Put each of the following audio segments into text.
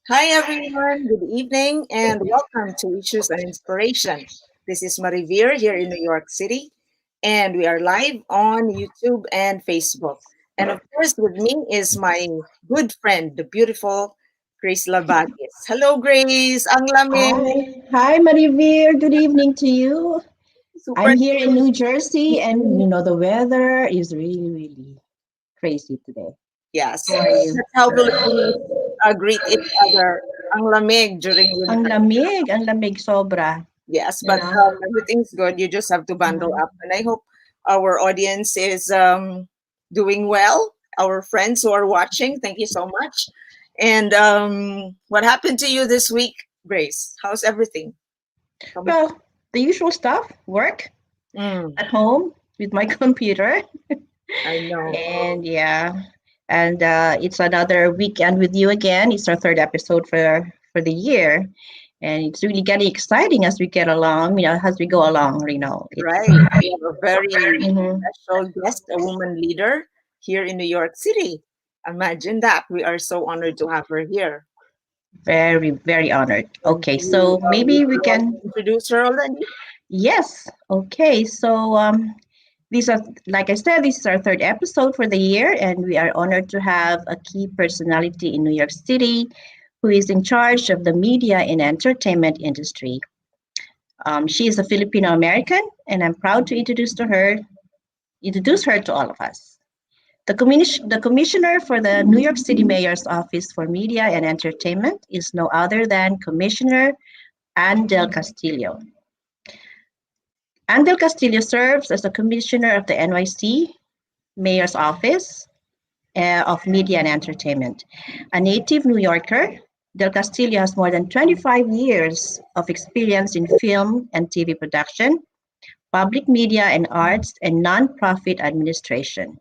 Hi, everyone. Good evening and welcome to Issues and Inspiration. This is Marivir here in New York City, and we are live on YouTube and Facebook. And of course, with me is my good friend, the beautiful Grace Labagis. Hello, Grace. Ang lamig. Hi, Marivir. Good evening to you. Super. I'm here in New Jersey, and the weather is really crazy today. Yes. How are you? That's how Filipinos greet each other. Ang lamig during winter. Ang lamig sobra. Yes, You but know. everything's good. You just have to bundle Mhm. up. And I hope our audience is doing well. Our friends who are watching, thank you so much. And what happened to you this week, Grace? How's everything? Come. Well, the usual stuff: work Mm, at home with my computer, I know. and yeah, and it's another weekend with you again. It's our third episode for the year, and it's really getting exciting as we get along. As we go along. It's. Right. We have a very Mhm. special guest, a woman leader here in New York City. Imagine that. We are so honored to have her here. Very honored. And Okay, you, so maybe would we you like can. to introduce her already? Yes. Okay, so these are, like I said, this is our third episode for the year, and we are honored to have a key personality in New York City who is in charge of the media and entertainment industry. She is a Filipino American, and I'm proud to introduce her to all of us. The commissioner for the New York City Mayor's Office for Media and Entertainment is no other than Commissioner Ann Del Castillo. Ann Del Castillo serves as the commissioner of the NYC Mayor's Office of Media and Entertainment. A native New Yorker, Del Castillo has more than 25 years of experience in film and TV production, public media and arts, and nonprofit administration.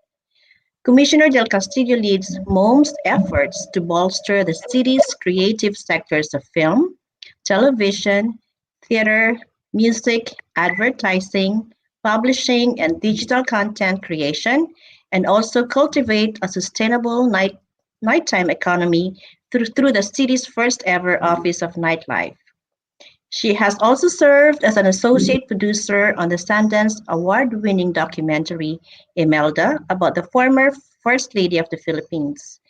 Commissioner Del Castillo leads MOME's efforts to bolster the city's creative sectors of film, television, theater, music, advertising, publishing, and digital content creation, and also cultivate a sustainable nighttime economy through the city's first ever Office of Nightlife. She has also served as an associate producer on the Sundance Award-winning documentary Imelda about the former First Lady of the Philippines.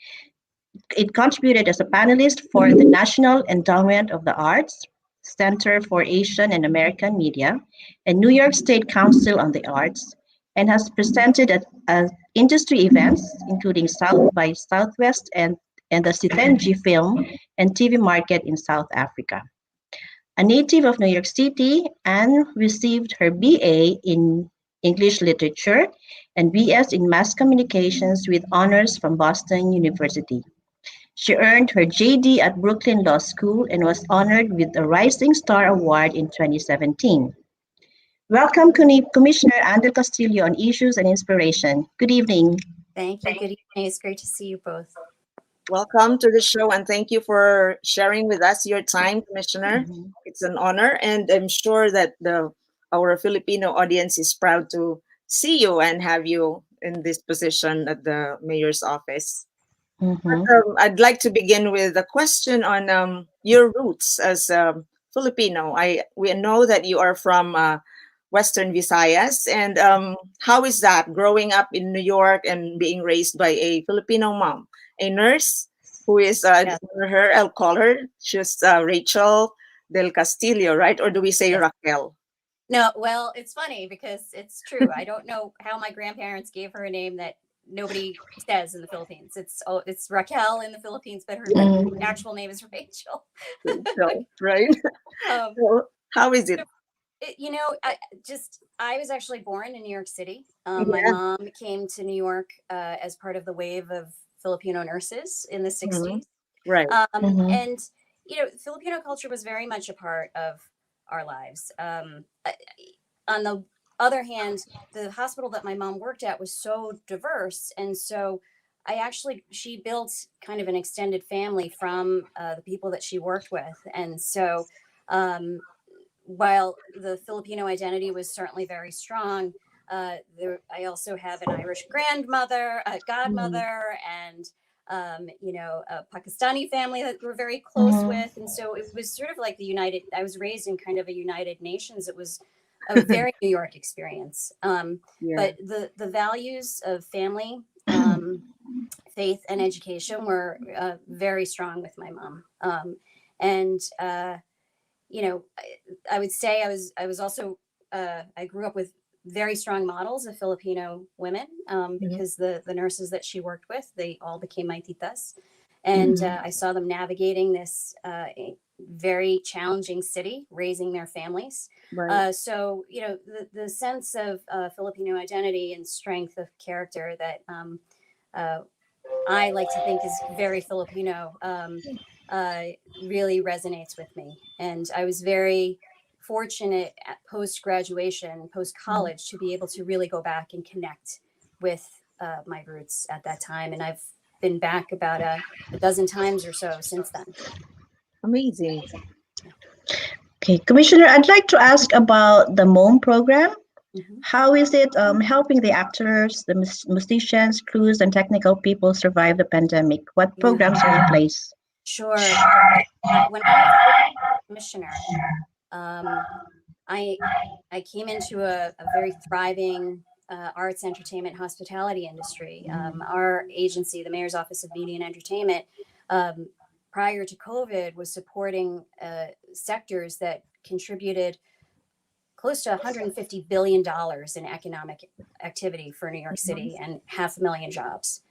It contributed as a panelist for the National Endowment of the Arts, Center for Asian and American Media, and New York State Council on the Arts, and has presented at industry events, including South by Southwest and the Sitenji Film and TV Market in South Africa. A native of New York City, Anne received her BA in English Literature and BS in Mass Communications with honors from Boston University. She earned her JD at Brooklyn Law School and was honored with the Rising Star Award in 2017. Welcome, Commissioner Andel Castillo on Issues and Inspiration. Good evening. Thank you. Good evening. It's great to see you both. Welcome to the show and thank you for sharing with us your time, Commissioner. Mhm. It's an honor, and I'm sure that the our Filipino audience is proud to see you and have you in this position at the mayor's office. But Mhm. I'd like to begin with a question on your roots as Filipino. We know that you are from Western Visayas, and how is that growing up in New York and being raised by a Filipino mom, a nurse who is Yes. her? I'll call her. She's Rachel Del Castillo, right? Or do we say Yes. Raquel? No, well, it's funny because it's true. I don't know how my grandparents gave her a name that nobody says in the Philippines. It's Raquel in the Philippines, but her Mhm. actual name is Rachel. Rachel, right? um, So how is it? so I was actually born in New York City. My Yeah. mom came to New York as part of the wave of Filipino nurses in the Mhm. '60s. Right. Mhm. And Filipino culture was very much a part of our lives. On the other hand, the hospital that my mom worked at was so diverse, and so she built kind of an extended family from the people that she worked with, and so um, while the Filipino identity was certainly very strong, I also have an Irish grandmother, a Mhm. godmother, and a Pakistani family that we're very close with. And so it was sort of like I was raised in kind of a United Nations. It was a very New York experience. Yeah. But the values of family, faith, and education were very strong with my mom. And I would say I was also I grew up with very strong models of Filipino women because the nurses that she worked with, they all became my titas. And I saw them navigating this very challenging city, raising their families. Right. So, the sense of Filipino identity and strength of character that I like to think is very Filipino really resonates with me. And I was very fortunate at post graduation, post college, to be able to really go back and connect with my roots at that time. And I've been back about a dozen times or so since then. Amazing. Okay, Commissioner, I'd like to ask about the MOME program. How is it helping the actors, the musicians, crews, and technical people survive the pandemic? What programs are in place? Sure. When I was commissioner, I came into a very thriving arts, entertainment, hospitality industry. Our agency, the Mayor's Office of Media and Entertainment, prior to COVID, was supporting sectors that contributed close to $150 billion in economic activity for New York City and 500,000 jobs.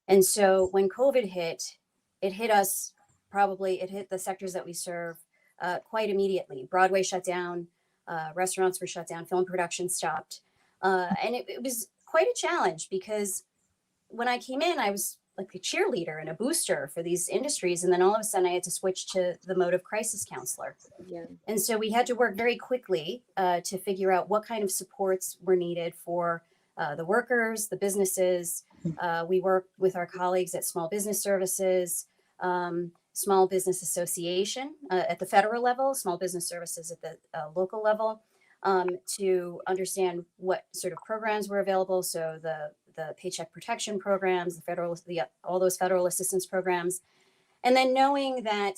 And so when COVID hit, it hit us it hit the sectors that we serve quite immediately. Broadway shut down, restaurants were shut down, film production stopped. And it was quite a challenge because when I came in, I was like a cheerleader and a booster for these industries. And then all of a sudden I had to switch to the mode of crisis counselor. Yeah. And so we had to work very quickly to figure out what kind of supports were needed for the workers, the businesses. We worked with our colleagues at Small Business Services, Small Business Association at the federal level, Small Business Services at the local level, to understand what sort of programs were available. So the Paycheck Protection programs, all those federal assistance programs, and then knowing that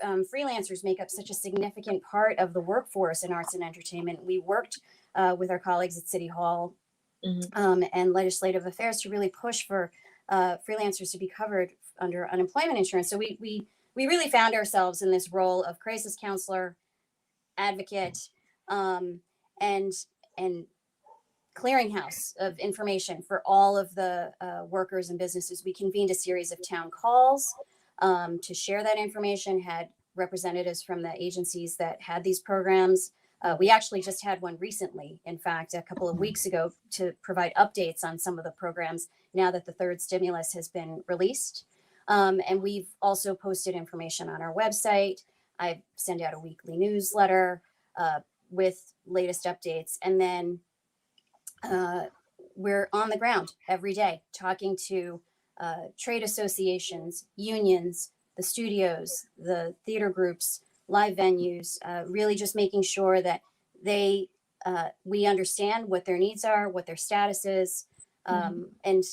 freelancers make up such a significant part of the workforce in arts and entertainment, we worked with our colleagues at City Hall and Legislative Affairs to really push for freelancers to be covered under unemployment insurance. So we really found ourselves in this role of crisis counselor, advocate, and clearinghouse of information for all of the workers and businesses. We convened a series of town calls to share that information, had representatives from the agencies that had these programs. We actually just had one recently, in fact, a couple of weeks ago, to provide updates on some of the programs now that the third stimulus has been released. And we've also posted information on our website. I send out a weekly newsletter with latest updates. And then we're on the ground every day talking to trade associations, unions, the studios, the theater groups, live venues, really just making sure that we understand what their needs are, what their status is. And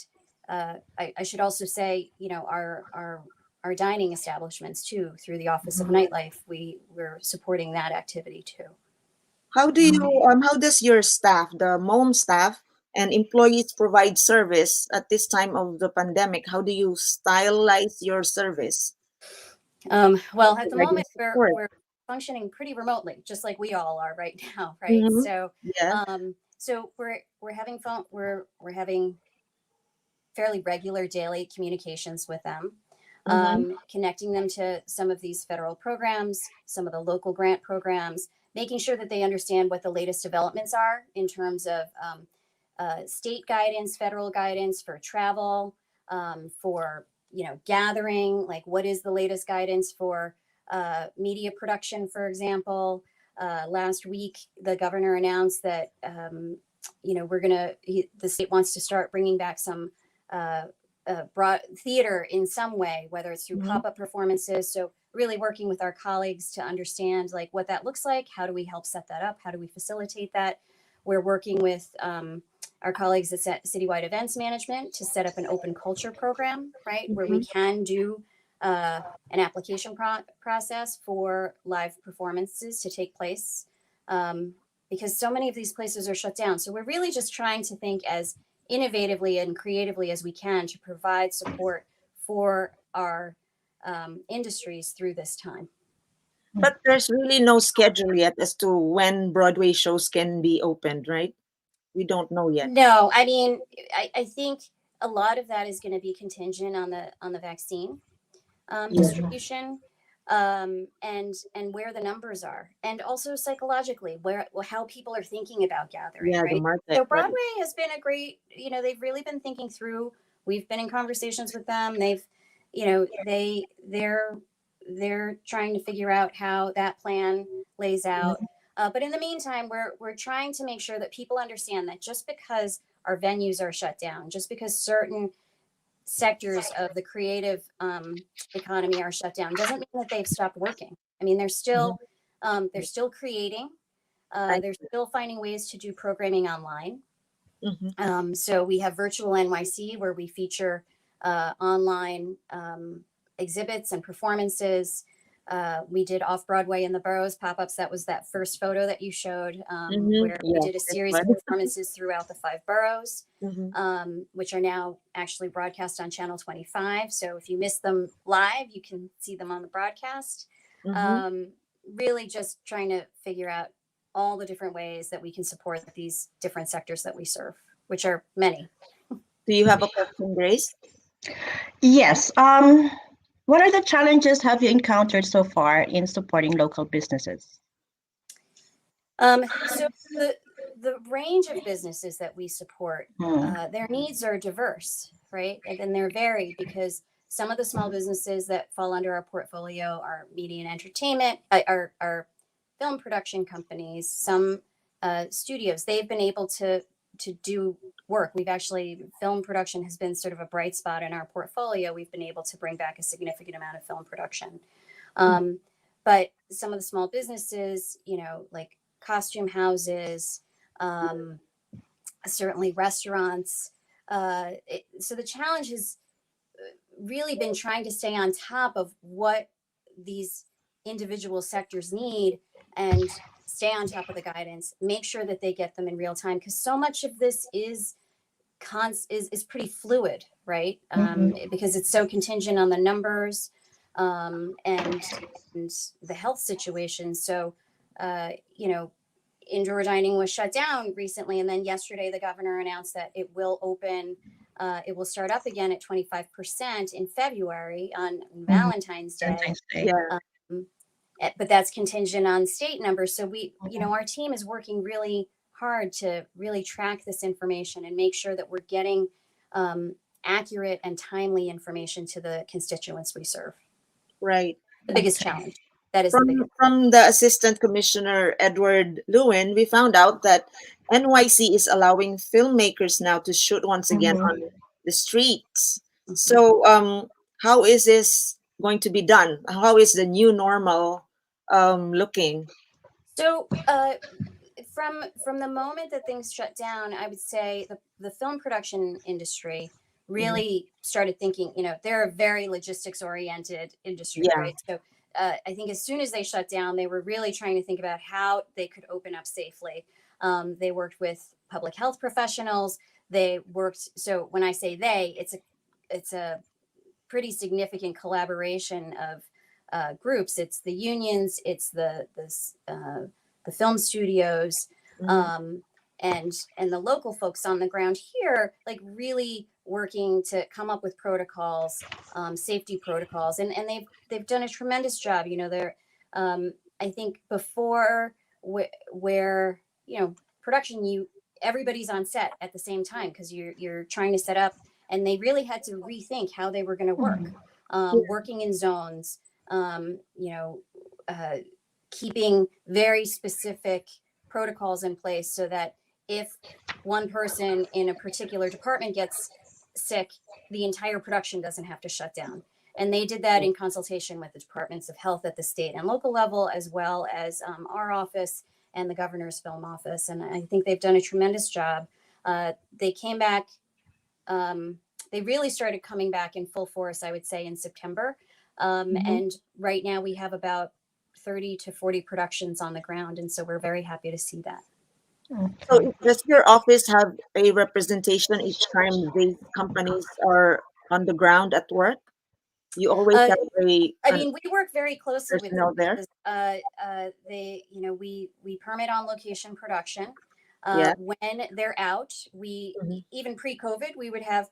I should also say, our dining establishments too, through the Office of Nightlife, we're supporting that activity too. How does your staff, the MOME staff and employees, provide service at this time of the pandemic? How do you stylize your service? Well, at the moment, Support. we're functioning pretty remotely, just like we all are right now, right? So, Yeah. so we're having we're having fairly regular daily communications with them, connecting them to some of these federal programs, some of the local grant programs, making sure that they understand what the latest developments are in terms of state guidance, federal guidance for travel, for gathering, like what is the latest guidance for media production, for example. Last week, the governor announced that the state wants to start bringing back some broad theater in some way, whether it's through pop-up performances. So really working with our colleagues to understand like what that looks like. How do we help set that up? How do we facilitate that? we're working with our colleagues at Citywide Events Management to set up an open culture program, right, where we can do an application process for live performances to take place, because so many of these places are shut down. So we're really just trying to think as innovatively and creatively as we can to provide support for our industries through this time. But there's really no schedule yet as to when Broadway shows can be opened, right? We don't know yet. No, I mean, I think a lot of that is going to be contingent on the vaccine distribution, and where the numbers are, and also psychologically how people are thinking about gathering. Yeah, the Right. market. So Broadway has been a great. They've really been thinking through. We've been in conversations with them. They've, they're trying to figure out how that plan lays out. But in the meantime, we're trying to make sure that people understand that just because our venues are shut down, just because certain sectors of the creative economy are shut down, doesn't mean that they've stopped working. I mean, they're still creating. They're still finding ways to do programming online. So we have Virtual NYC, where we feature online exhibits and performances. We did Off-Broadway in the Boroughs pop-ups. That was that first photo that you showed, where we did a series of performances throughout the 5 boroughs, which are now actually broadcast on Channel 25. So if you miss them live, you can see them on the broadcast. Really just trying to figure out all the different ways that we can support these different sectors that we serve, which are many. Do you have a question, Grace? Yes. What are the challenges have you encountered so far in supporting local businesses? So the range of businesses that we support, their needs are diverse, right? And then they're varied, because some of the small businesses that fall under our portfolio are media and entertainment, are film production companies, some studios. They've been able to do work. We've actually, film production has been sort of a bright spot in our portfolio. We've been able to bring back a significant amount of film production. But some of the small businesses, like costume houses, certainly restaurants. So the challenge has really been trying to stay on top of what these individual sectors need and stay on top of the guidance, make sure that they get them in real time, because so much of this is pretty fluid, right? Because it's so contingent on the numbers and the health situation. So, indoor dining was shut down recently, and then yesterday the governor announced that it will open. It will start up again at 25% in February on Valentine's Day. But that's contingent on state numbers. So our team is working really hard to really track this information and make sure that we're getting accurate and timely information to the constituents we serve. Right. The biggest challenge. That is from the Assistant Commissioner Edward Lewin, we found out that NYC is allowing filmmakers now to shoot once again on the streets. So how is this going to be done? How is the new normal looking? So from the moment that things shut down, I would say the film production industry really started thinking, they're a very logistics oriented industry, right? So I think as soon as they shut down, they were really trying to think about how they could open up safely. They worked with public health professionals. So when I say they, it's a pretty significant collaboration of groups. It's the unions, it's the film studios, and the local folks on the ground here, like really working to come up with protocols, safety protocols, and they've done a tremendous job. They're I think before where production, everybody's on set at the same time because you're trying to set up, and they really had to rethink how they were going to work, working in zones, keeping very specific protocols in place so that if one person in a particular department gets sick, the entire production doesn't have to shut down. And they did that in consultation with the departments of health at the state and local level, as well as our office and the governor's film office. And I think they've done a tremendous job. They came back, they really started coming back in full force, I would say, in September. And right now we have about 30 to 40 productions on the ground. And so we're very happy to see that. So does your office have a representation each time these companies are on the ground at work? You always have I mean, we work very closely with them personnel there. because they, we permit on location production. Yeah. When they're out, even pre-COVID, we would have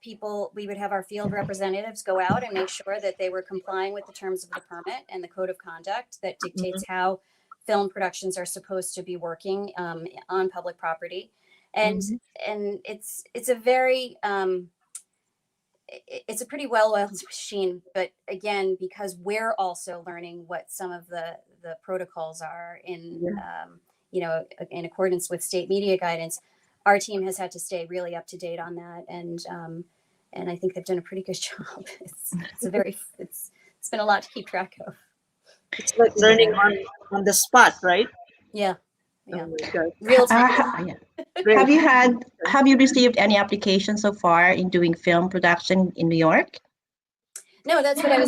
our field representatives go out and make sure that they were complying with the terms of the permit and the code of conduct that dictates how film productions are supposed to be working on public property. And it's a very it's a pretty well-oiled machine, but again, because we're also learning what some of the protocols are in in accordance with state media guidance, our team has had to stay really up to date on that, and I think they've done a pretty good job. It's been a lot to keep track of. It's like learning on the spot, right? Yeah. Oh my God. Real time. Have you received any applications so far in doing film production in New York? No, that's what I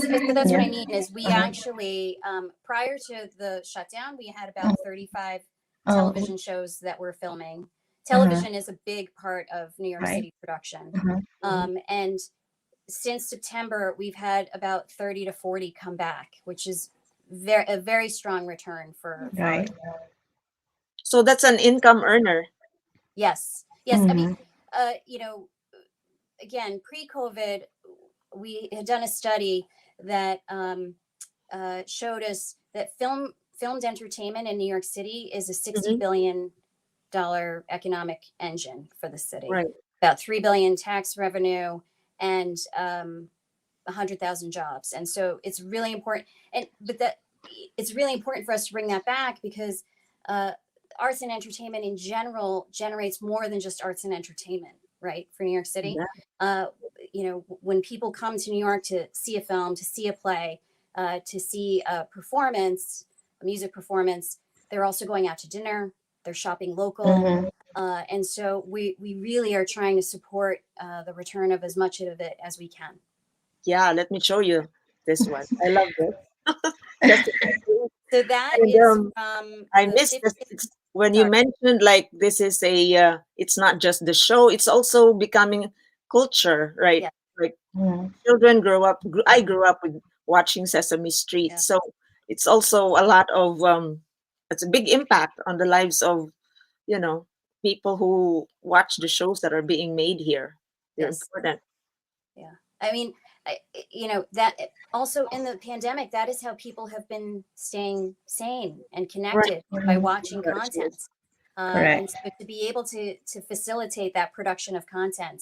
mean is we actually, prior to the shutdown, we had about 35 television shows that we're filming. Television is a big part of New York City production. And since September, we've had about 30 to 40 come back, which is a very strong return for So that's an income earner. Yes. I mean, again, pre-COVID, we had done a study that showed us that filmed entertainment in New York City is a $60 billion economic engine for the city. Right. About $3 billion tax revenue and 100,000 jobs. And so it's really important. It's really important for us to bring that back because arts and entertainment in general generates more than just arts and entertainment, right? For New York City. Yeah. When people come to New York to see a film, to see a play, to see a performance, a music performance, they're also going out to dinner, they're shopping local. And so we really are trying to support the return of as much of it as we can. Yeah, let me show you this one. I love this. So that is I missed this. When you mentioned like this is it's not just the show, it's also becoming culture, right? Yeah. Like children grow up. I grew up with watching Sesame Street, so it's also a lot of it's a big impact on the lives of people who watch the shows that are being made here. They're important. Yeah, I mean, that also in the pandemic, that is how people have been staying sane and connected by watching content. And so to be able to facilitate that production of content,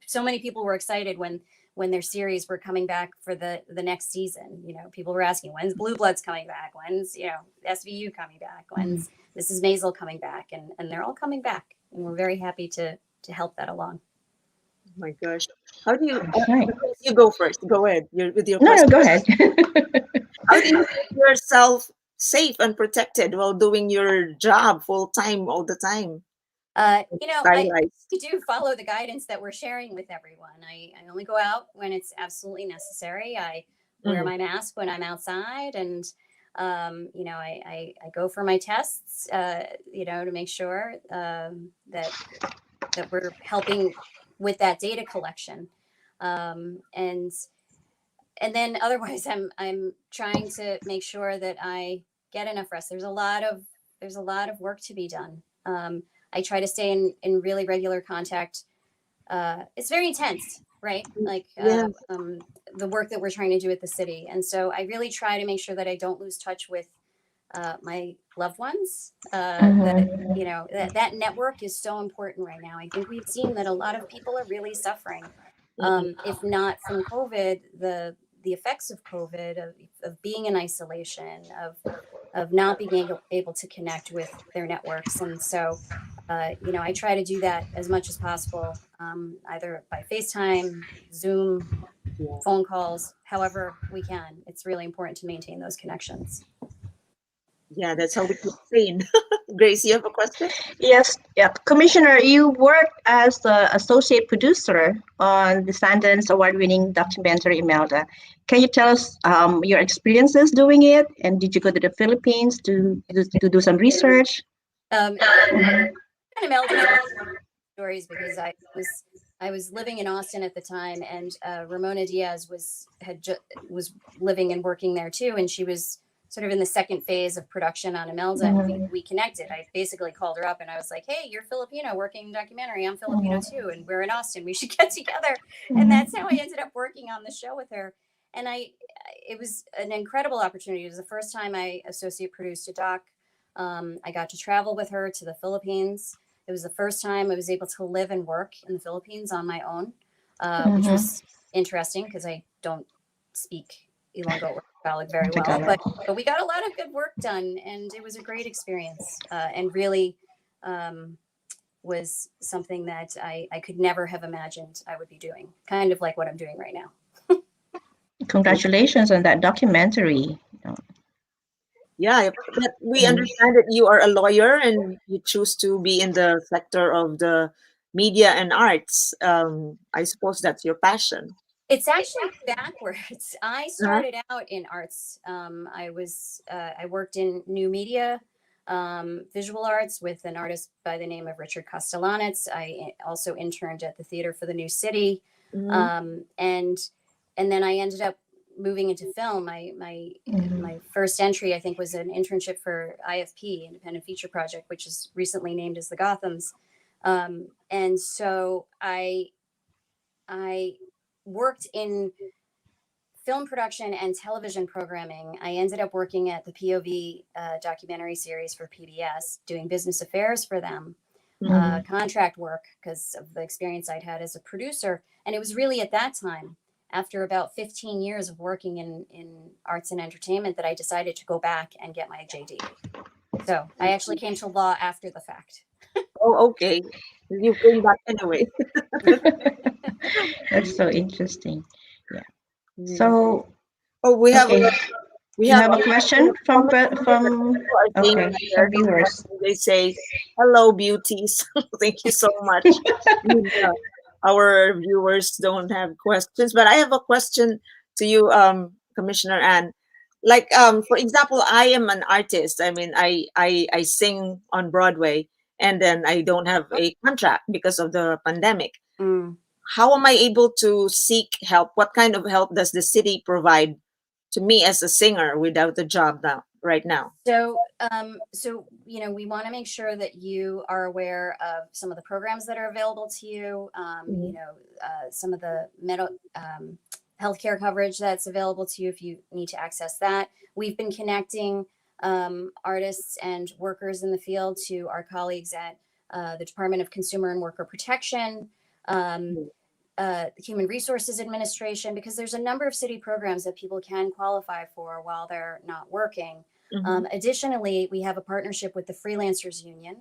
so many people were excited when their series were coming back for the next season. People were asking, when's Blue Bloods coming back? When's SVU coming back? When's Mrs. Maisel coming back? And they're all coming back, and we're very happy to help that along. Oh my gosh. How do you you go first? Go ahead. You're with your question. No, go ahead. How do you keep yourself safe and protected while doing your job full time all the time? I do follow the guidance that we're sharing with everyone. I only go out when it's absolutely necessary. I wear my mask when I'm outside, and I go for my tests, to make sure that we're helping with that data collection, and then otherwise I'm trying to make sure that I get enough rest. There's a lot of work to be done. I try to stay in really regular contact. It's very intense, right? Like the work that we're trying to do at the city. And so I really try to make sure that I don't lose touch with my loved ones. That network is so important right now. I think we've seen that a lot of people are really suffering. If not from COVID, the effects of COVID, of being in isolation, of not being able to connect with their networks. And so, I try to do that as much as possible, either by FaceTime, Zoom, phone calls, however we can. It's really important to maintain those connections. Yeah, that's how we keep sane. Grace, you have a question? Yes, yeah. Commissioner, you work as the associate producer on the Sundance Award-winning documentary Imelda. Can you tell us your experiences doing it? And did you go to the Philippines to do some research? Um, kind of Mel just stories because I was living in Austin at the time, and Ramona Diaz was living and working there too, and she was sort of in the second phase of production on Imelda, and Mhm, we connected. I basically called her up and I was like, "Hey, you're Filipino working in documentary. I'm Filipino mhm, too, and we're in Austin. We should get together." And mhm, that's how I ended up working on the show with her. And it was an incredible opportunity. It was the first time I associate produced a doc. I got to travel with her to the Philippines. It was the first time I was able to live and work in the Philippines on my own, which mhm. was interesting because I don't speak Ilonggo or Tagalog very well. Tagalog. But we got a lot of good work done, and it was a great experience, and really um, was something that I could never have imagined I would be doing, kind of like what I'm doing right now. Congratulations on that documentary. Yeah, but we Mhm. understand that you are a lawyer and you choose to be in the sector of the media and arts. I suppose that's your passion. It's actually backwards. I Uh-huh. started out in arts. I worked in new media, visual arts with an artist by the name of Richard Castellanets. I also interned at the Theater for the New City, Mhm. um, and and then I ended up moving into film. Mhm. My first entry, I think, was an internship for IFP, Independent Feature Project, which is recently named as the Gothams. And so I worked in film production and television programming. I ended up working at the POV documentary series for PBS, doing business affairs for them, Mhm. Mhm. contract work because of the experience I'd had as a producer. And it was really at that time, after about 15 years of working in arts and entertainment, that I decided to go back and get my JD. So I actually came to law after the fact. Oh, okay. You came back anyway. That's so interesting. Yeah. Yeah. So, Oh, okay, we you have have a question comments here that from people are saying okay, here. some viewers. They say, "Hello, beauties." Thank you so much. And, our viewers don't have questions, but I have a question to you, Commissioner Anne. Like, for example, I am an artist. I mean, I sing on Broadway, and then I don't have a contract because of the pandemic. Mm. How am I able to seek help? What kind of help does the city provide to me as a singer without a job now, right now? So we want to make sure that you are aware of some of the programs that are available to you. Mhm. Some of the healthcare coverage that's available to you if you need to access that. We've been connecting artists and workers in the field to our colleagues at the Department of Consumer and Worker Protection. Um, the Human Resources Administration, because there's a number of city programs that people can qualify for while they're not working. Mhm. Additionally, we have a partnership with the Freelancers Union.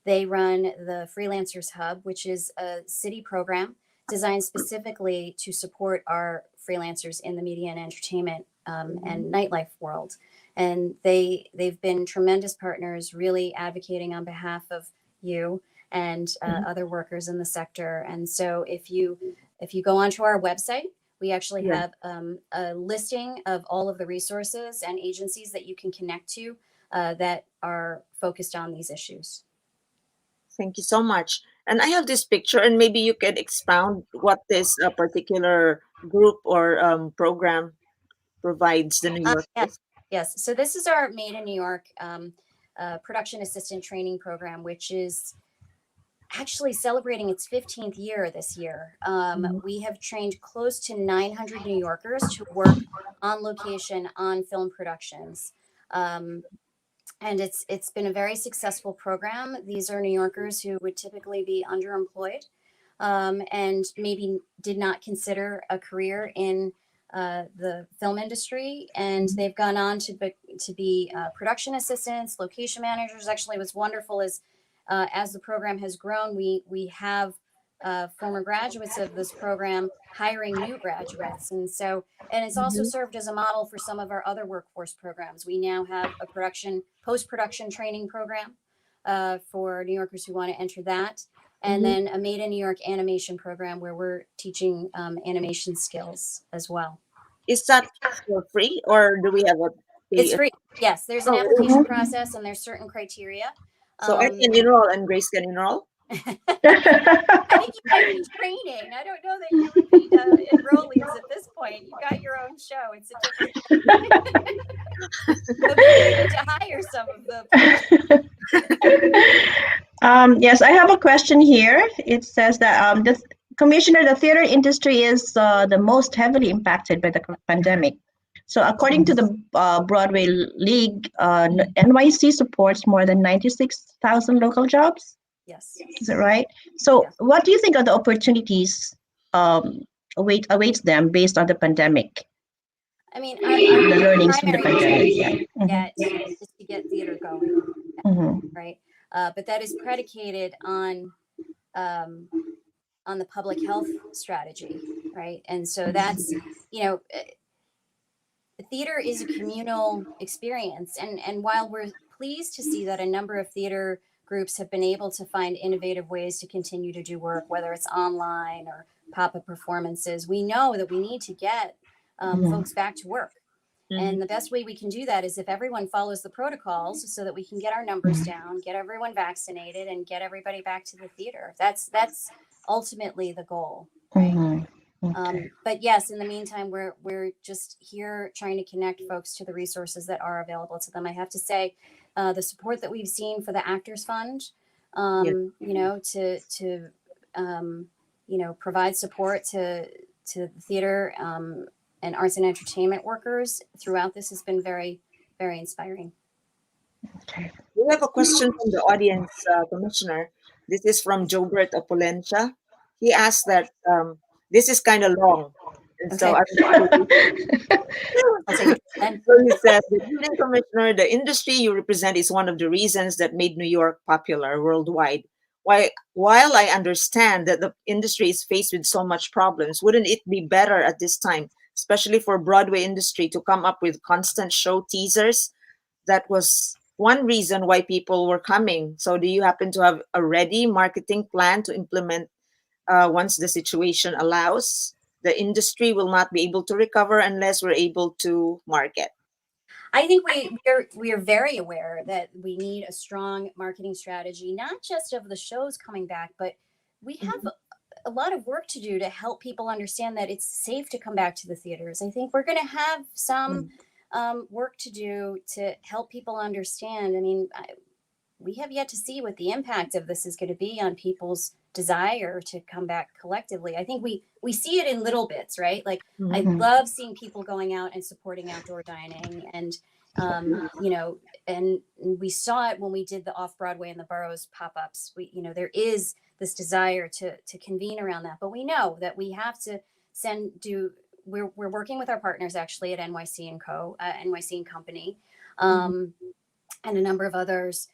They run the Freelancers Hub, which is a city program designed specifically to support our freelancers in the media and entertainment Mhm. and nightlife world. And they've been tremendous partners, really advocating on behalf of you and Mhm. other workers in the sector. And so if you go onto our website, we actually Yeah. have a listing of all of the resources and agencies that you can connect to that are focused on these issues. Thank you so much. And I have this picture, and maybe you can expound what this particular group or program provides the New Yes, Yorkers. yes. So this is our Made in New York production assistant training program, which is actually celebrating its 15th year this year. Mhm. We have trained close to 900 New Yorkers to work on location on film productions. Um, and it's been a very successful program. These are New Yorkers who would typically be underemployed and maybe did not consider a career in the film industry, and Mhm. they've gone on to be production assistants, location managers. Actually, what's wonderful is as the program has grown, we have former graduates of this program hiring new graduates. And so, and it's also Mhm. served as a model for some of our other workforce programs. We now have a post-production training program for New Yorkers who want to enter that. And Mhm. then a Made in New York animation program where we're teaching animation skills as well. Is that for free or do we have a It's pay? free. Yes, there's an Oh, it is. application process and there's certain criteria. So I Um, can enroll and Grace can enroll. I think you might be training. I don't know that you would be enrollees at this point. You've got your own show. It's a different. But maybe you need to hire some of the. Yes, I have a question here. It says that the commissioner, the theater industry is the most heavily impacted by the pandemic. So, according to the Broadway League, NYC supports more than 96,000 local jobs. Yes. Is that right? So, Yes. what do you think are the opportunities awaits them based on the pandemic? I mean, The learnings from the primary pandemic. objective Yeah. is to get theater going, right? But that is predicated um, on the public health strategy, right? And so that's, you know, theater is a communal experience. And while we're pleased to see that a number of theater groups have been able to find innovative ways to continue to do work, whether it's online or pop-up performances, we know that we need to get folks back to work. Mhm. And the best way we can do that is if everyone follows the protocols so that we can get our numbers down, get everyone vaccinated, and get everybody back to the theater. That's ultimately the goal, right? Okay. But yes, in the meantime, we're just here trying to connect folks to the resources that are available to them. I have to say, the support that we've seen for the Actors Fund, Yes. you know, to you know, provide support to the theater and arts and entertainment workers throughout this has been very, very inspiring. Okay. We have a question from the audience, Commissioner. This is from Jobert Apolencia. He asked that this is kind of long, and so Okay, I'm going I'll take it then. So he said, "Good evening, Commissioner. The industry you represent is one of the reasons that made New York popular worldwide. While I understand that the industry is faced with so much problems, wouldn't it be better at this time, especially for Broadway industry, to come up with constant show teasers? That was one reason why people were coming. So, do you happen to have a ready marketing plan to implement once the situation allows? The industry will not be able to recover unless we're able to market." I think we are very aware that we need a strong marketing strategy, not just of the shows coming back, but we have Mhm. a lot of work to do to help people understand that it's safe to come back to the theaters. I think we're going to have some work to do to help people understand. I mean, we have yet to see what the impact of this is going to be on people's desire to come back collectively. I think we see it in little bits, right? Like I Mhm. love seeing people going out and supporting outdoor dining, and you know, and we saw it when we did the off Broadway and the boroughs pop-ups. We, you know, there is this desire to convene around that, but we know that we have to we're working with our partners actually at NYC and Co, NYC and Company, Mhm. and a number of others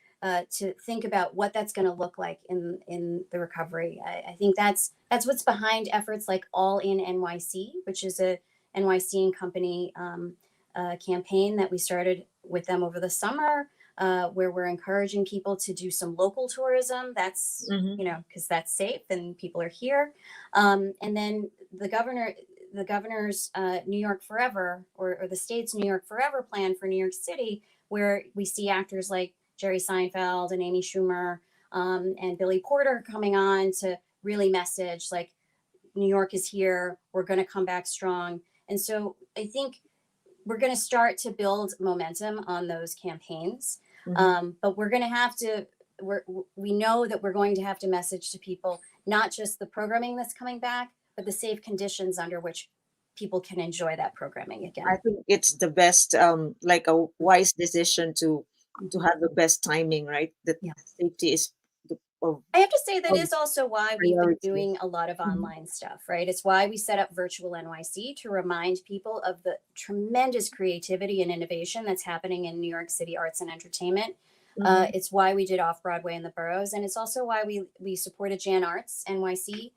to think about what that's going to look like in the recovery. I think that's what's behind efforts like All in NYC, which is a NYC and Company campaign that we started with them over the summer, where we're encouraging people to do some local tourism. That's, Mhm. you know, because that's safe and people are here. And then the governor's New York Forever, or the state's New York Forever plan for New York City, where we see actors like Jerry Seinfeld and Amy Schumer and Billy Porter coming on to really message like New York is here, we're going to come back strong. And so I think we're going to start to build momentum on those campaigns. Mhm. But we're going to have to, we know that we're going to have to message to people, not just the programming that's coming back, but the safe conditions under which people can enjoy that programming I again. think it's the best, like a wise decision to have the best timing, right? That Yeah. safety is of, I have to say that of is also why we've been priority. doing a lot of Mhm. online stuff, right? It's why we set up Virtual NYC to remind people of the tremendous creativity and innovation that's happening in New York City arts and entertainment. It's why we did Off Broadway in the boroughs, and it's also why we supported Jan Arts NYC,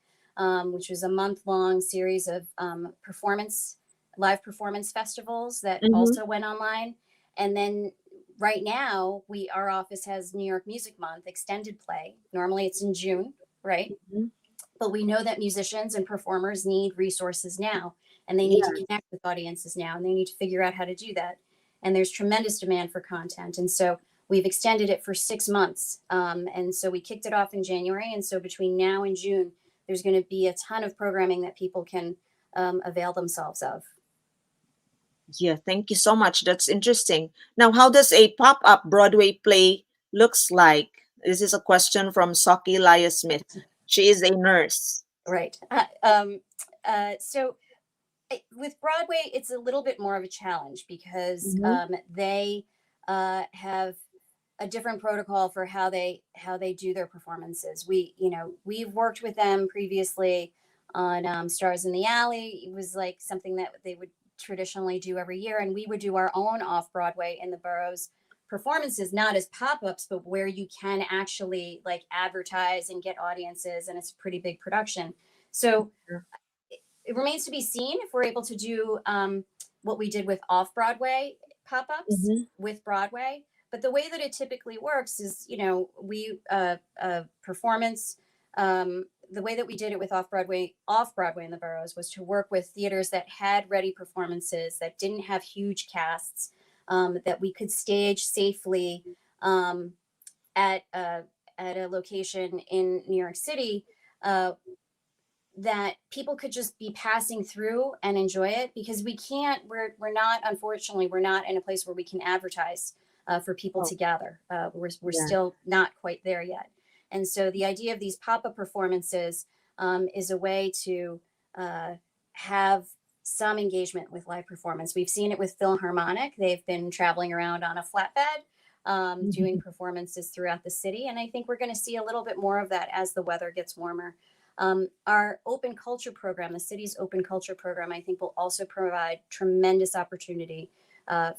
which was a month-long series of live performance festivals that Mm-hmm. also went online. And then right now, our office has New York Music Month extended play. Normally it's in June, right? Mm-hmm. But we know that musicians and performers need resources now, and they need to Yeah. connect with audiences now, and they need to figure out how to do that. And there's tremendous demand for content. And so we've extended it for 6 months. And so we kicked it off in January. And so between now and June, there's going to be a ton of programming that people can avail themselves of. Yeah, thank you so much. That's interesting. Now, how does a pop-up Broadway play looks like? This is a question from Soki Laya Smith. She is a nurse. Right. So with Broadway, it's a little bit more of a challenge because Mm-hmm. they have a different protocol for how they do their performances. We've worked with them previously on Stars in the Alley. It was like something that they would traditionally do every year, and we would do our own Off Broadway in the boroughs performances, not as pop-ups, but where you can actually like advertise and get audiences, and it's a pretty big production. So it remains to be seen if we're able to do what we did with Off Broadway pop-ups Mm-hmm. with Broadway. But the way that it typically works is, we performance. The way that we did it with Off Broadway in the boroughs was to work with theaters that had ready performances that didn't have huge casts, that we could stage safely at a location in New York City. That people could just be passing through and enjoy it, because we're not, unfortunately, we're not in a place where we can advertise for people Oh, to gather. We're yeah. still not quite there yet. And so the idea of these pop-up performances is a way to have some engagement with live performance. We've seen it with Philharmonic. They've been traveling around on a flatbed, doing performances throughout the city. And I think we're going to see a little bit more of that as the weather gets warmer. Our open culture program, the city's open culture program, I think will also provide tremendous opportunity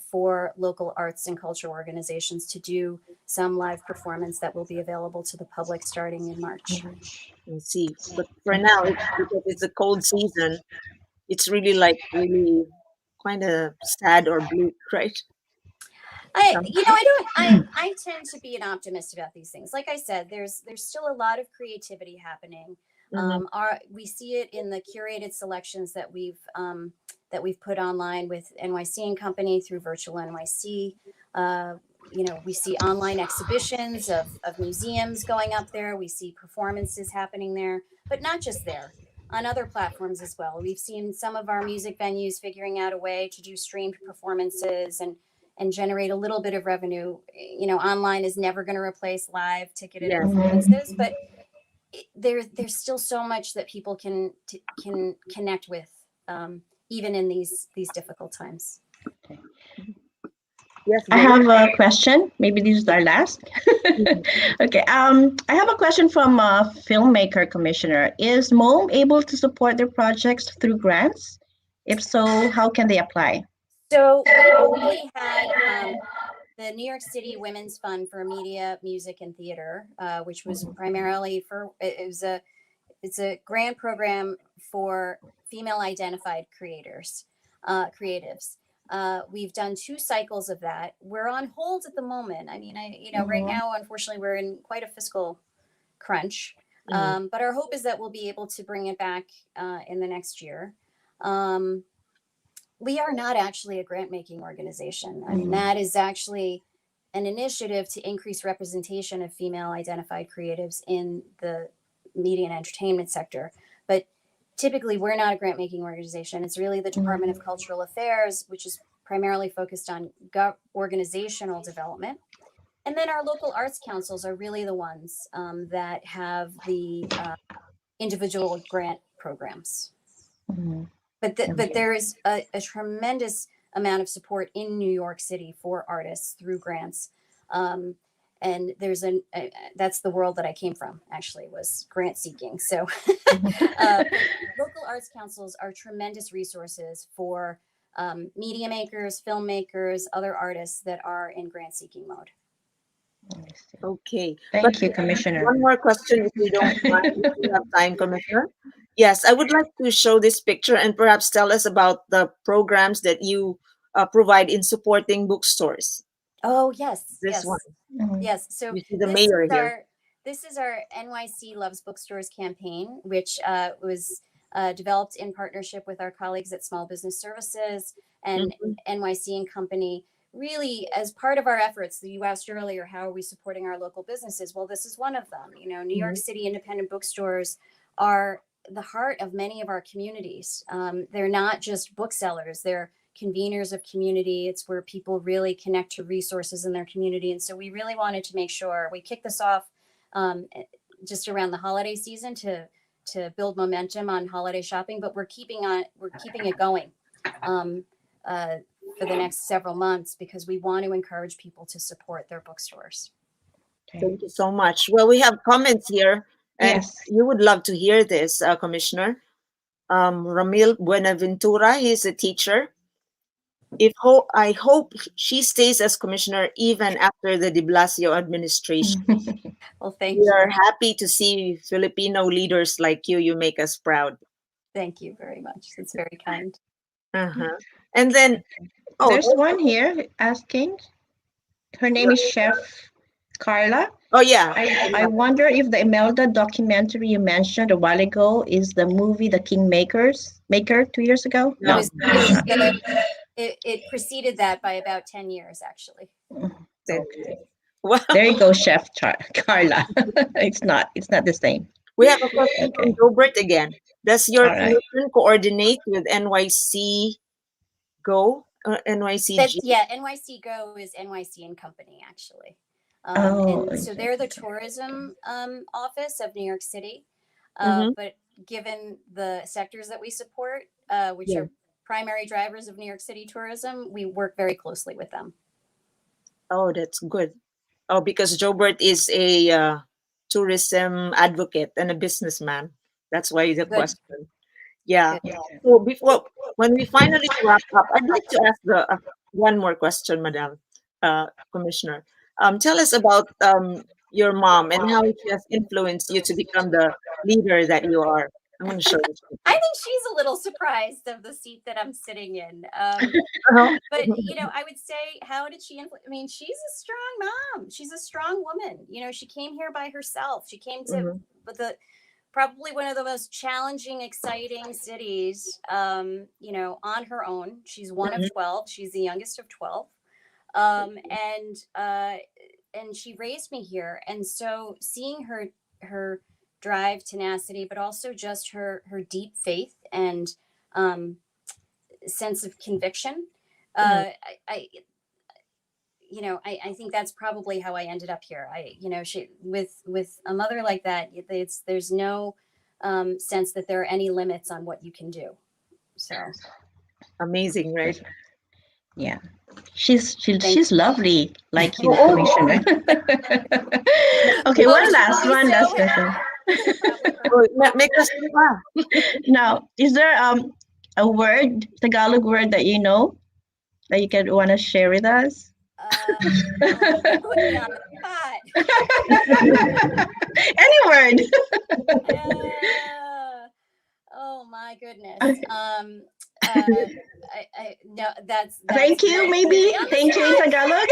for local arts and culture organizations to do some live performance that will be available to the public starting in March. Let's see. But for now, because it's a cold season, it's really like really kind of sad or bleak, right? Some. I tend to be an optimist about these things. Like I said, there's still a lot of creativity happening. Mm-hmm. We see it in the curated selections that we've put online with NYC and Company through Virtual NYC. We see online exhibitions of museums going up there. We see performances happening there, but not just there, on other platforms as well. We've seen some of our music venues figuring out a way to do streamed performances and generate a little bit of revenue. Online is never going to replace live ticketed Yes. performances, but there's still so much that people can connect with, even in these difficult times. Yes, I go have a question. Maybe this is our last. ahead. Okay. I have a question from a filmmaker commissioner. Is MOME able to support their projects through grants? If so, how can they apply? So we recently had the New York City Women's Fund for Media, Music, and Theater, which was primarily it's a grant program for female identified creatives. We've done 2 cycles of that. We're on hold at the moment. I mean, right now, unfortunately, we're in quite a fiscal crunch. But our hope is that we'll be able to bring it back in the next year. We are not actually a grant making organization. I mean, that is actually an initiative to increase representation of female identified creatives in the media and entertainment sector. But typically, we're not a grant making organization. It's really the Department of Cultural Affairs, which is primarily focused on organizational development. And then our local arts councils are really the ones that have the individual grant programs. But there is a tremendous amount of support in New York City for artists through grants. And there's that's the world that I came from, actually, was grant seeking. So local arts councils are tremendous resources for media makers, filmmakers, other artists that are in grant seeking mode. Let me see. Okay. But Thank you, Commissioner. one more question, if you don't mind, if you have time, Commissioner. Yes, I would like to show this picture and perhaps tell us about the programs that you provide in supporting bookstores. Oh yes, This one, yes, Mhm. yes. So you see the this is mayor here. our NYC Loves Bookstores campaign, which was developed in partnership with our colleagues at Small Business Services and Mhm, NYC and Company. Really, as part of our efforts, you asked earlier, how are we supporting our local businesses? Well, this is one of them. You know, New York mhm, City independent bookstores are the heart of many of our communities. They're not just booksellers; they're conveners of community. It's where people really connect to resources in their community. And so we really wanted to make sure we kicked this off um, just around the holiday season to build momentum on holiday shopping, but we're keeping it going um, uh, for the next several months because we want to encourage people to support their bookstores. Okay. thank you so much. Well, we have comments here, and Yes. you would love to hear this, Commissioner. Ramil Buenaventura, he's a teacher. I hope she stays as commissioner even after the De Blasio administration. Well, We thank are you. happy to see Filipino leaders like you. You make us proud. Thank you very much. That's very kind. Uh-huh. And then, oh, There's one here asking. Her name is Chef Carla. oh yeah. I wonder if the Imelda documentary you mentioned a while ago is the movie The Maker 2 years ago. It No, was it was the it preceded that by about 10 years actually. Okay. Well, There you go, Chef Carla. It's not the same. we have a question from Okay. Gilbert again. Does your All right. commission coordinate with NYC Go or NYCG? That's yeah. NYC Go is NYC and Company actually, Oh, and so okay. they're the tourism office of New York City. Mm-hmm. But given the sectors that we support, which Yeah. are primary drivers of New York City tourism, we work very closely with them. Oh, that's good. Oh, because Jobert is a tourism advocate and a businessman. That's why the Good, question. Yeah. good. Okay. So before when we finally wrap up, I'd like to ask the one more question, Madam Commissioner. Tell us about your mom and how she has influenced you to become the leader that you are. I'm going to show this I picture. think she's a little surprised of the seat that I'm sitting in. Uh-huh. But I would say, how did she influence? I mean, she's a strong mom. She's a strong woman. She came here by herself. She came to Mhm, the probably one of the most challenging, exciting cities. On her own. She's one of mhm, 12. She's the youngest of 12. And she raised me here. And so seeing her drive, tenacity, but also just her deep faith and um, sense of conviction. mhm. Uh, I, I think that's probably how I ended up here. She with a mother like that, there's no sense that there are any limits on what you can do. So Amazing, right? Yeah. She's she, thank she's lovely, like Oh, you, oh, Commissioner. oh, Okay, Oh, one she will last, be one last so question. happy. Probably her. oh, make us laugh. Now, is there a word, Tagalog word that you know that you can want to share with us? You put me on the spot. Any word. Uh, oh my goodness. I no, that's Thank you, really putting me maybe. on the Thank you in spot. Tagalog.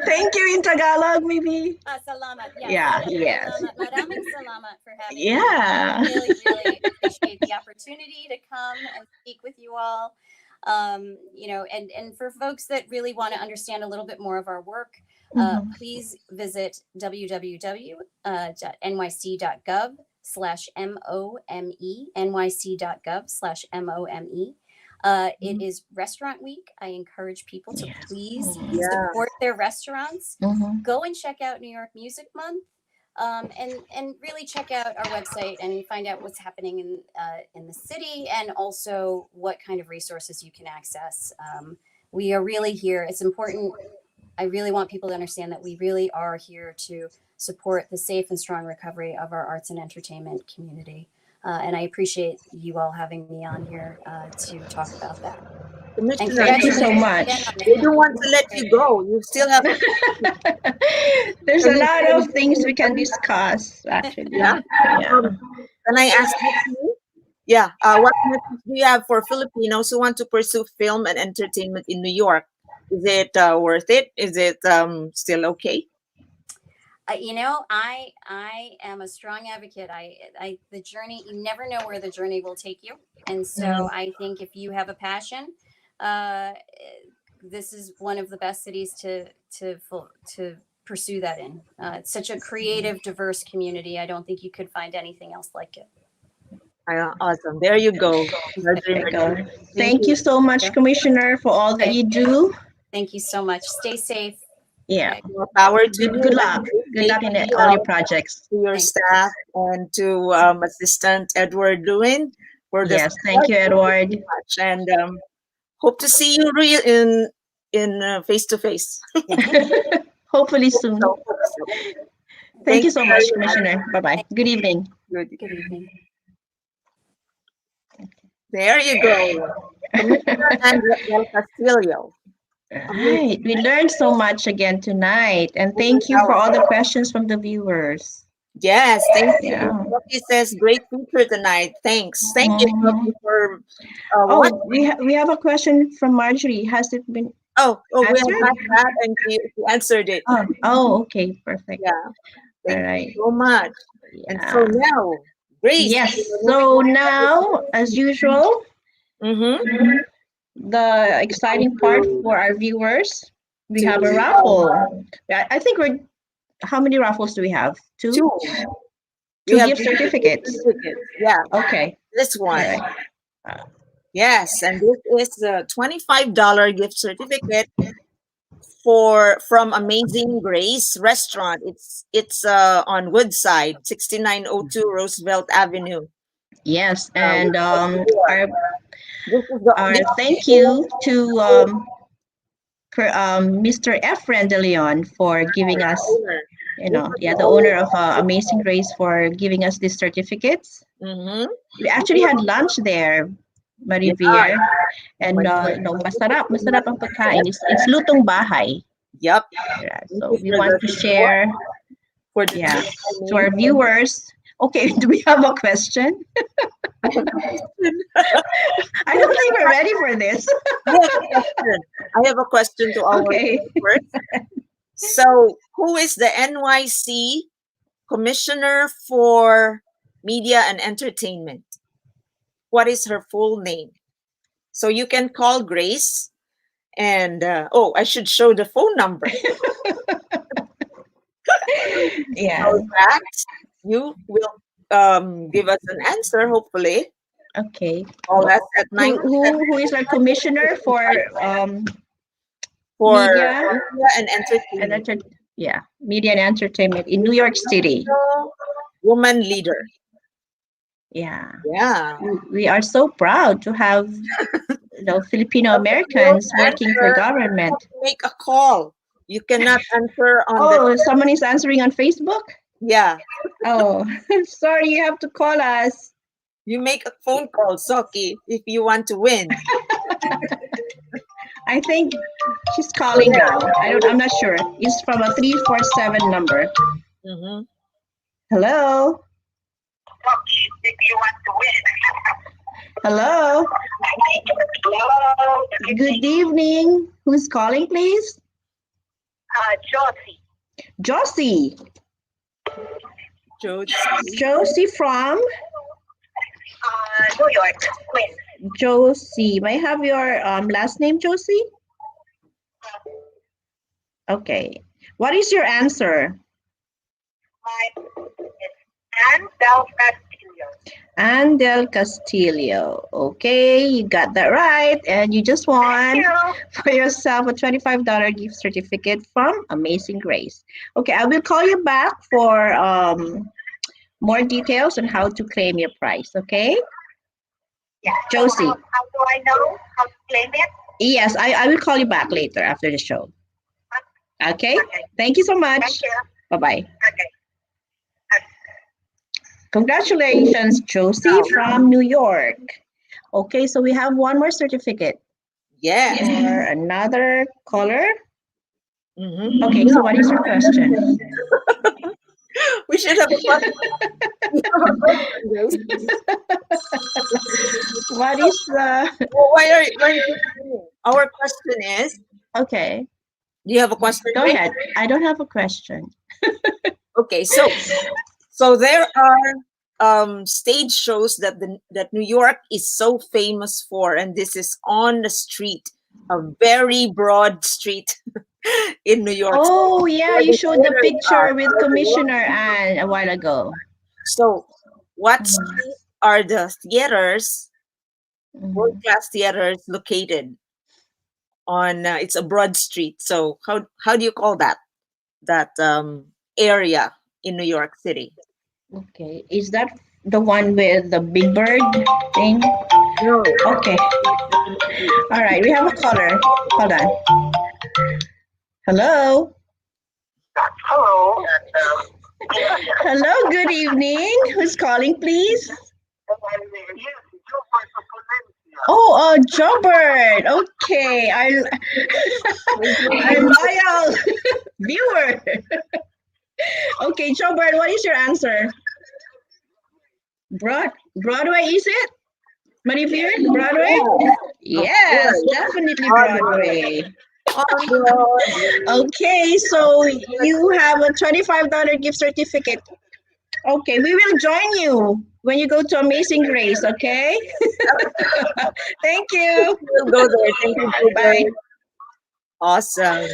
Thank you in Tagalog, maybe. Salamat. Yes. Yeah, yes. Salamat. Maraming salamat for having me. Yeah. Really, really appreciate the opportunity to come and speak with you all. And for folks that really want to understand a little bit more of our work, Mhm. please visit www.nyc.gov/MOME, nyc.gov/MOME. It is Restaurant Week. I encourage people to Yes. please Yeah, support their restaurants. Mhm. Go and check out New York Music Month, and really check out our website and find out what's happening in the city, and also what kind of resources you can access. We are really here. It's important. I really want people to understand that we really are here to support the safe and strong recovery of our arts and entertainment community. And I appreciate you all having me on here to talk about that. And Commissioner, Thank you so congratulations much. again on the they don't want film. to let you go. You still have a There's a can you, lot can of you, things we can discuss, yeah. actually. Yeah. Can I ask you? Yeah. What message do you have for Filipinos who want to pursue film and entertainment in New York? Is it worth it? Is it still okay? I am a strong advocate. The journey, you never know where the journey will take you, and so I think if you have a passion, uh, this is one of the best cities to pursue that in. It's such a creative, diverse community. I don't think you could find anything else like it. Awesome. There you go. There you go. Thank Thank you. you so much, Commissioner, for all that you do. Thank you so much. Stay safe. Yeah. Okay. More power to you. Good And luck. Good stay luck in safe, all your projects. to your Thanks. staff and to Assistant Edward Lewin for the Yes. Thank support. you, Thank you so Edward. much. And hope to see you in face to face. Hopefully soon. So, hope so. Thank Thank you you so much, very much. Commissioner. Bye bye. Good evening. Good. Good evening. There you go. Commissioner Del Castillo. All right. We learned so much again tonight. And thank you for Wow. all the questions from the viewers. Yes, thank you. Yeah. Sophie says great feature tonight. Thanks. Thank you, Mhm. Sophie, for what? Oh, we have a question from Marjorie. Has it been Oh, we have answered? got that and she answered it. Oh, okay. Perfect. Yeah. All Thank you right. so much. And so Yeah. now, Grace, Yes. we're moving So on. now, as usual, Mm-hmm. the exciting part To, for our viewers, we to have a raffle. I think how many raffles do we have? Two? two. We Two have gift certificates. certificates. Yeah, Okay. this All one. right. Uh, Yes, and this is a $25 gift certificate from Amazing Grace Restaurant. It's on Woodside, 6902 Roosevelt Avenue. yes, With and New This is the our this thank is you to Mr. Efren De Leon for giving the us, owner. This is yeah, the the owner of Amazing Grace for giving us these certificates. Mm-hmm. We actually had lunch there, Yeah. Marivier, Oh and my God. masarap ang pagkain. It's lutong bahay. Yep. Yeah, Thank so you we for want the to support share, for the yeah, I to mean, our viewers. Okay, do we have a question? I have a question. I don't think we're ready for this. I have a question. I have a question to our Okay. viewers. So, who is the NYC Commissioner for Media and Entertainment? What is her full name? So you can call Grace, and I should show the phone number Yeah. so that you will give us an answer. Hopefully, Okay. all that's at nine Who is our commissioner for for media media and and entertainment. media and entertainment in New York City? Woman leader. Yeah. Yeah. We are so proud to have Filipino But if you don't Americans working for answer, you have government. to make a call. You cannot answer on the Oh, someone is answering on Facebook? yeah. Oh, sorry, you have to call us. You make a phone call, Soki, if you want to win. I think she's calling now. I'm not sure. It's from a 347 number. Mm-hmm. Hello? If you want to win. Hello? Hello. Good evening. Who's calling, please? Josie. Josie. Josie from New York. Queens. Josie. May I have your last name, Josie? Okay. What is your answer? My is Ann Del Castillo. Ann Del Castillo. Okay, you got that right. And you just won Thank you. for yourself a $25 gift certificate from Amazing Grace. Okay, I will call you back for more details on how to claim your prize. Okay? Yeah. Josie. How do I know how to claim it? Yes, I will call you back later after the show. Okay? Okay. Thank you so much. Thank you. Bye-bye. Okay. Congratulations, Josie from New York. Okay, so we have one more certificate. Yes. Or another caller? Mm-hmm. Okay, so what is your question? We should have a question. We have a question, guys. What So, is the why are you listening? Our question is, okay? do you have a question, Go Grace? ahead. I don't have a question. Okay, so there are stage shows that New York is so famous for, and this is on the street, a very broad street in New York City, Oh yeah, where you the showed the theaters are. picture with Commissioner Anne a while ago. So, what Mhm, street are the theaters, world mhm. class theaters, located on? It's a broad street. So, how do you call that area in New York City? Okay, is that the one with the big bird thing? No, Okay, definitely. all right. We have a caller. Hold on. Hello. Hello. Hello. Good evening. Who's calling, please? Yes, Joe from Valencia. Oh, Jobert. Okay, our loyal viewer. Okay, Jobert, what is your answer? Broadway, is it? Marivir, Broadway? Of Yes, course. definitely Broadway. Broadway. On Broadway. Okay, so you have a $25 gift certificate. Okay, we will join you when you go to Amazing Grace, okay? Thank you. We'll go there. Thank you, Bye. Gilbert. Awesome.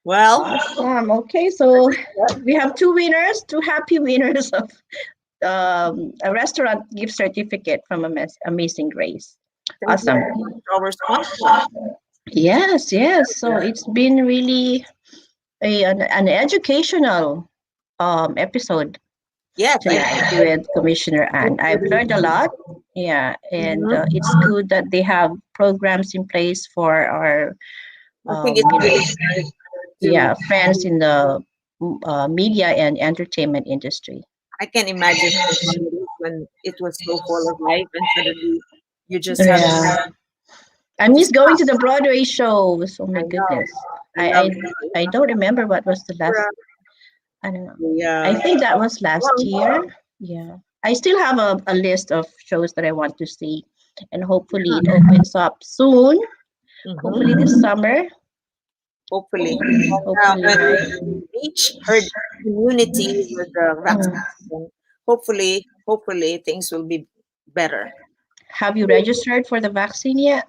Well, Awesome. Okay, so we have two winners, two happy winners of a restaurant gift certificate from Amazing Grace. thank you Awesome. very much to our sponsor. Yes, yes. So it's been really an educational episode Yes, I tonight with Commissioner Ann. I've learned a lot. Yeah, and Mhm. it's good that they have programs in place for our, I think it's you know, really nice to. yeah, friends in the media and entertainment industry. I can imagine how fun it is when it was so full of life, and suddenly you just have Yeah, I to miss going stop. to the Broadway shows. Oh I my know. goodness, I love I don't remember what was the last. I don't know. the I think that was last well, year. Yeah. I still have a list of shows that I want to see, and hopefully it yeah. opens up soon. Hopefully Mhm. this summer. Hopefully, Hopefully, when right? we reach herd immunity with the Mm. vaccination, hopefully things will be better. Have you registered for the vaccine yet?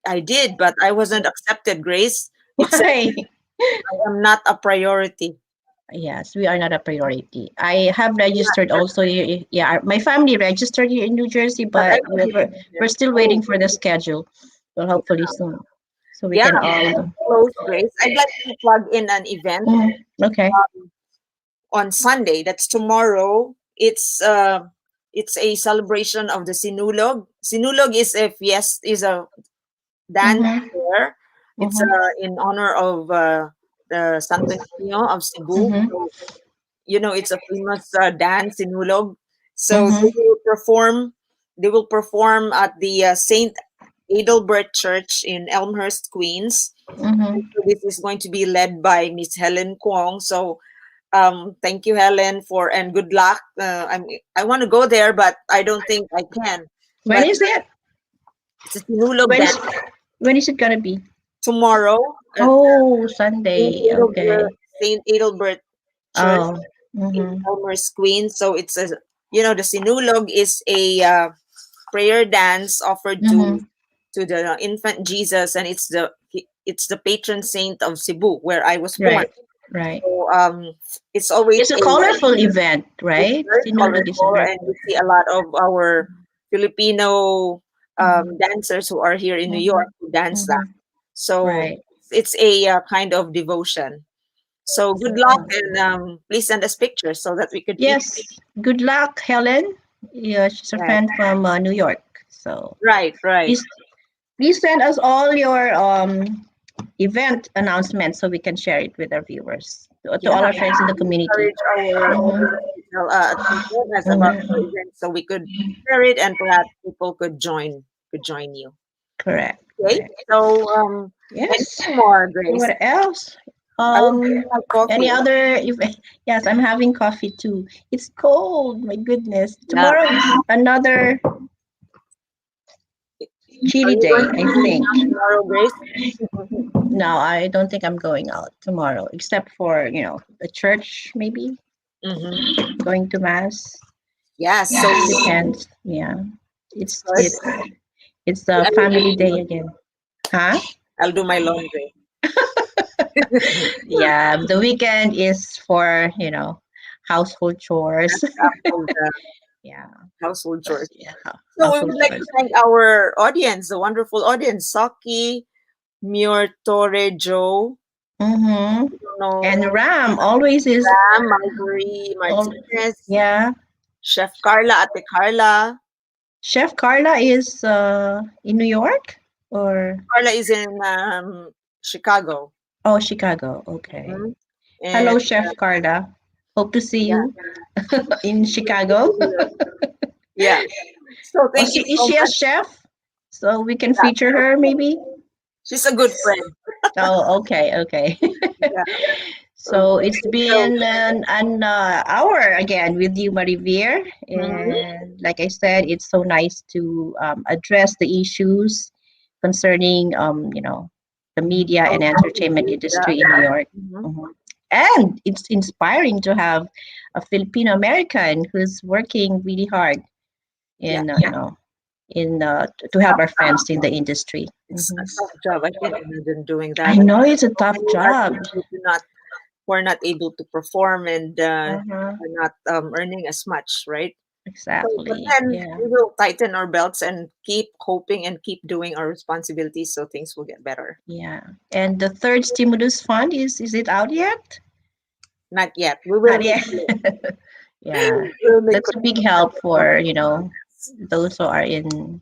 I did, but I wasn't accepted, Grace. It said Why? I am not a priority. Yes, we are not a priority. I have registered also. Yeah, my family registered here in New Jersey, But I but didn't. we're still waiting for the schedule. Well, hopefully soon, so we Yeah, can all. close, Grace. I'd like to plug in an event Mm, okay. on Sunday. That's tomorrow. It's a celebration of the Sinulog. Sinulog is a dance Mm-hmm. there. It's Mm-hmm. in honor of the Santo Niño of Cebu. Mm-hmm. So, it's a famous dance in Hulog. So Mm-hmm. they will perform at the Saint Adelbert Church in Elmhurst, Queens. Mm-hmm. So this is going to be led by Miss Helen Kwong. So thank you, Helen, and good luck. I want to go there, but I don't think I can. When But is it? it's a Sinulog When dance is when is it gonna be? tomorrow at Oh, Saint Sunday. Okay. Adelbert, Saint Adelbert Church Oh. in Mm-hmm. Elmer's Queen. So the Sinulog is a prayer dance offered Mm-hmm. to the infant Jesus, and it's the patron saint of Cebu, where I was born. Right. Right. So it's always It's a colorful event, it's right? very Sinulog is a colorful, very and you see a lot of our Filipino dancers who are here in New mm-hmm. York who dance that. Mm-hmm. So Right. it's a kind of devotion. So good luck, and please send us pictures so that we could feature. Yes. Good luck, Helen. Yeah, she's a Yes. friend from New York. So Right, right. please please send us all your event announcements so we can share it with our viewers, to Yeah, all our friends in the community. encourage our Mhm, audience to inform us about mhm. our events so we could share it, and perhaps people could join you. Correct. Okay. Right. So, Yes. anything more, Grace? What else? I will drink Um, my coffee. any other? If, yes, I'm having coffee too. It's cold. My goodness. Yeah. Tomorrow is another Are chilly you day, going to I be going think. out tomorrow, Grace? No, I don't think I'm going out tomorrow, except for, the church, maybe Mm-hmm. going to mass. Yes. So, Depends. Yeah. it's It's good. it's it's a I will family day again. Huh? I'll do my laundry. Yeah, the weekend is for, household chores. Household, Yeah. household chores. Yeah, So we household would like to chores. thank our audience, the wonderful audience, Saki, Muir, Torre, Joe, Mm-hmm. no, And Ram always is Ram, Marjorie, all, Martinez, yeah. Chef Carla, Ate Carla. Chef Carla is in New York or Carla is in Chicago. oh, Chicago. Okay. Mhm. And Hello, Chef Carla. Hope to see yeah, you in Chicago. yeah. So Oh, thank you is so she a much. chef? So we can Yeah, feature her maybe? she's a good friend. Oh, okay, okay. Yeah. So it's So, been an hour again with you, Marivir. mhm. And like I said, it's so nice to address the issues concerning, the media and entertainment Yeah. industry in New York. Mhm. Mhm. And it's inspiring to have a Filipino American who's working really hard Yeah. in, to help our friends in the industry. It's a Mhm. tough job. I can't imagine doing I that. know it's a So tough many job. artists who are not able to perform and Uh-huh. are not earning as much, right? So, but Exactly. then Yeah. we will tighten our belts and keep hoping and keep doing our responsibilities so things will get better. Yeah. And the third stimulus fund is it out yet? Not yet. We will Not make yet. it. Yeah. We'll make That's a big help for, those who are in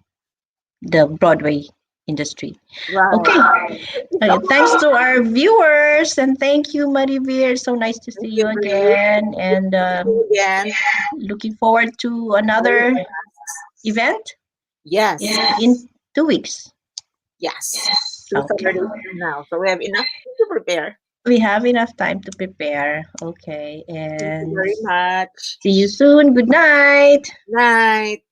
the Broadway industry. right. Okay. Thank you so Okay. much. Thanks to our viewers and thank you, Marivir. So nice to see Thank you you, Marie. again. And See you again. looking forward to another event Yes. in 2 weeks. Yes. Two Okay. Saturdays from now. So we have enough to prepare. We have enough time to prepare. Okay. Thank you And very much. see you soon. Good night. Night.